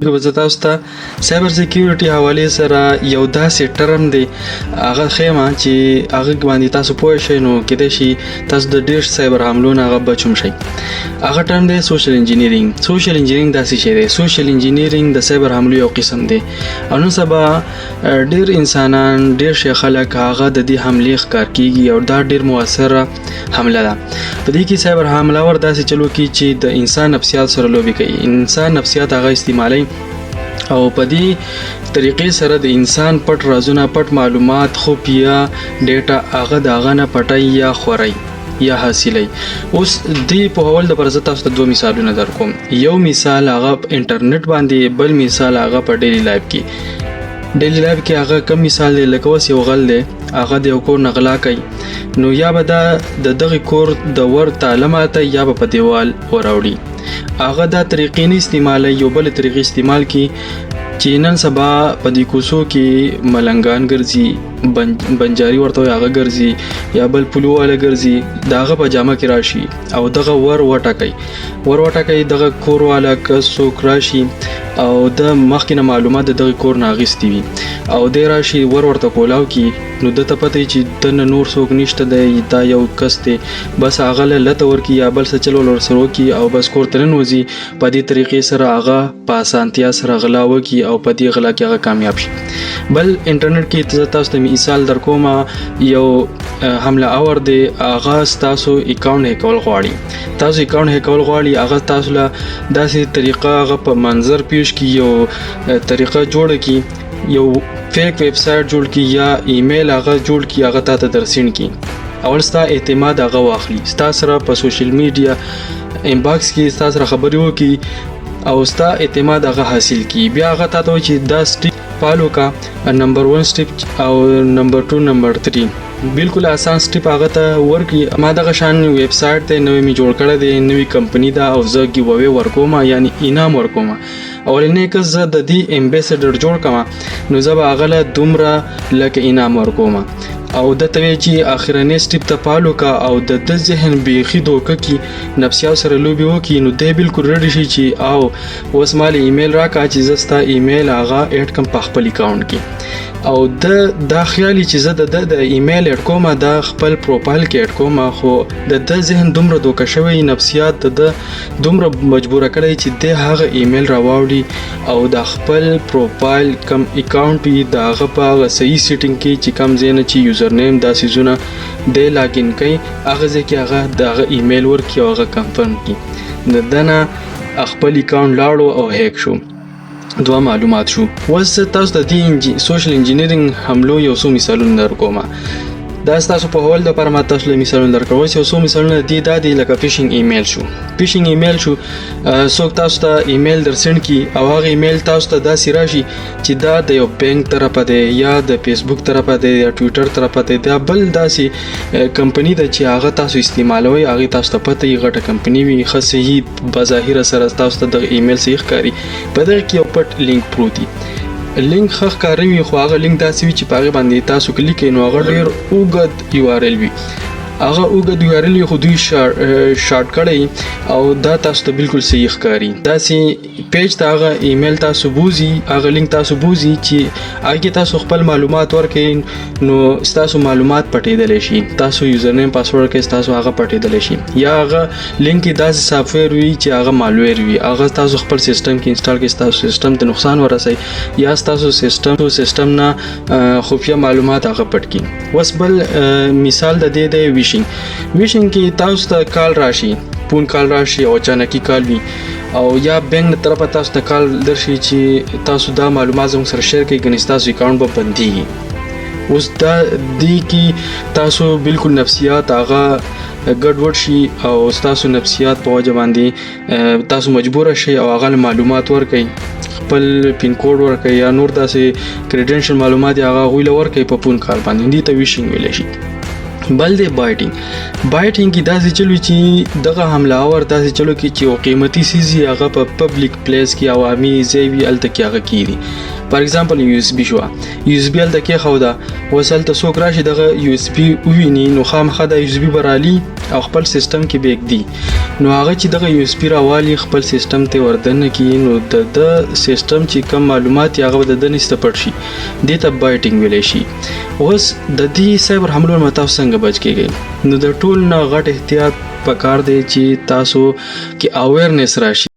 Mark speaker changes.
Speaker 1: که زه تاسو ته سایبر سکیورټي حوالې سره یو داسې ټرم دی هغه ښیم چې هغه باندې تاسو پوه شئ نو کیدای شي تاسو د ډېر سایبر حملو نه هغه بچ هم شئ. هغه ټرم دی سوشل انجینیرینګ. سوشل انجینیرینګ داسې شی دی. سوشل انجینیرینګ د سایبر حملو یو قسم دی او نن سبا ډېر انسانان ډېر شي خلک هغه د دې حملې ښکار کیږي او دا ډېر مؤثره حمله ده. په دې کې سایبر حملاور داسې چلو کوي چې د انسان نفسیات سره لوبې کوي. انسان نفسیات هغه استعمالوي او په دې طریقې سره د انسان پټ رازونه پټ معلومات خفیه ډیټا هغه د هغه نه پټي یا خوري یا حاصلي. اوس دې په حواله د پرزه تاسو ته دوه مثالونه درکوم. یو مثال هغه انټرنیټ باندې، بل مثال هغه په ډیلی لایف کې. ډیلی لایف کې هغه کم مثال دی لکه اوس یو غل دی هغه د یو کور نغلا کوي نو یا به دا د دغه کور د ور تعلیمات یا به په دیوال وراوړي. هغه دا طریقې نه استعمالوي، یو بل طریقې استعمال کی چې نن سبا په دې کوڅو کې ملنګان ګرځي، بنجاري ورته هغه ګرځي یا بل پلو والا ګرځي، داغه په جامه کې راشي او دغه ور وټکي دغه کور والا که څوک راشي او د مخکې معلومات دغه کور نه اخیستي وي او د راشي ورته کولاو کی نو د ته پته چې د نور څوک نشته دی، دا یو کس دی، بس هغه لته ورکی یا بل څه چلول ورسره وکي او بس کور ته ننوځي. په دې طریقې سره هغه په اسانتیا سره غلا وکي او په دې غلا کې هغه کامیاب شي. بل انټرنیټ کې تاسو ته مثال درکوم، یو حمله اور دی هغه تاسو اکاونټ هکول غواړي، هغه تاسو له داسې طریقه هغه په منظر پیش کی یو طریقه جوړه کی، یو فیک ویب سټ جوړ کی یا ایمیل هغه جوړ کی، هغه تاسو درسین کی. اول ستا اعتماد هغه واخلي، ستا سره په سوشل میډیا انباکس کې ستا سره خبرې وکي او ستا اعتماد هغه حاصل کی. بیا هغه تاسو چې دا سټیپ فالو کا، نمبر 1 سټیپ او نمبر 2 نمبر 3 بالکل آسان سټیپ هغه ته ورکی. ما دغه شان ویب سټ ته نوې می جوړ کړی دی، نوې کمپنی دا او زه ګیووی ورکوم یعنی انعام ورکوم. اولنې که زه د دې امبیسډر جوړ کما نو زه به هغه له دومره لکه انعام ورکوم او د توی چې اخرنی سټیپ ته فالو کا او د ذهن بیخي دوکه کی نفسیات سره لوبي وکي نو د بالکل ریډی شي چې او اوس مال ایمیل راکا چې زستا ایمیل هغه اډ کم په خپل اکاونټ کې او د خیالي چې زه د ایمیل اډ کوم د خپل پروفایل کې اډ کوم، خو د ذهن دومره دوکه شوی نفسیات د دومره مجبور کړی چې د هغه ایمیل راوړي او د خپل پروفایل کم اکاونټ یې د هغه په صحیح سیټینګ کې چې کم زینه چې یوزر نیم دا سيزونه د لاګین کوي هغه ځکه هغه د ایمیل ورکی او هغه کنفرم کی د دنه خپل اکاونټ لاړو او هیک شو. دوه معلومات شو. وس تاسو د دې سوشل انجینیرینګ حملو یو څو مثالونه درکوم. دا تاسو په حواله لپاره ما تاسو له مثالونه درکوم. یو څو مثالونه دي دا دي لکه فیشینګ ایمیل شو. فیشینګ ایمیل شو څوک تاسو ته ایمیل درسند کی او هغه ایمیل تاسو ته داسې راشي چې دا د یو بانک طرفه دی یا د فیسبوک طرفه دی یا ټوئیټر طرفه دی، دا بل داسې کمپنی ده چې هغه تاسو استعمالوي، هغه تاسو ته پته یې غټه کمپنی وي، خاصه بظاهر سره تاسو ته د ایمیل صحیح ښکاري، په دغه کې یو پټ لینک پروت دی. لینک خخ کاروي خو هغه لینک داسې وي چې پاغه باندې تاسو کلیک کړئ نو هغه ډیر اوږد یو آر ال وي، هغه اوږد یو آر ال خو دوی شارټ کړئ او دا تاسو ته بالکل صحیح ښکاري. داسې پیج ته هغه ایمیل تاسو بوزي، هغه لینک تاسو بوزي چې هغه تاسو خپل معلومات ورکړئ نو تاسو معلومات پټېدل شي، تاسو یوزر نیم پاسورډ کې تاسو هغه پټېدل شي، یا هغه لینک داسې سافټویر وي چې هغه مالویر وي، هغه تاسو خپل سیستم کې انسټال کړئ، تاسو سیستم ته نقصان ورسي یا تاسو سیستم نه خفیه معلومات هغه پټ کړي. وس بل مثال د دې د ویشنګ کې تاسو ته کال راشي، فون کال راشي او اچانکي کال وي او یا بانک طرفه تاسو ته کال درشي چې تاسو دا معلومات زموږ سره شیر کړئ ګنې تاسو اکاونټ به بنديږي. اوس دا دی کې تاسو بالکل نفسیات هغه ګډوډ شي او تاسو نفسیات په وجه باندې تاسو مجبور شئ او هغه معلومات ورکړئ، خپل پین کوډ ورکړئ یا نور داسې کریډنشل معلومات هغه غوښله ورکړئ په فون کال باندې، دې ته ویشنګ ویل شي. بل دی بایټینګ کې داسې چلو چې دغه حمله اور داسې چلو کې چې یو قیمتي سیزي هغه په پبلک پلیس کې عوامي ځای وي هلته کې هغه کیږي فار ایگزامپل یو اس بي شو یو اس بي ال د کې خو دا وصل ته څوک راشي دغه یو اس بي وویني نو خامخا د یو اس بي برالي او خپل سیستم کې بیک دی نو هغه چې دغه یو اس بي راوالي خپل سیستم ته وردن کی نو د سیستم چې کم معلومات هغه د دنيسته پټ شي د ته بایټینګ ویل شي. اوس د دې سایبر حملو متاو څنګه بچ کیږي نو د ټول نه غټ احتیاط پکار دی چې تاسو کې اویرنس راشي.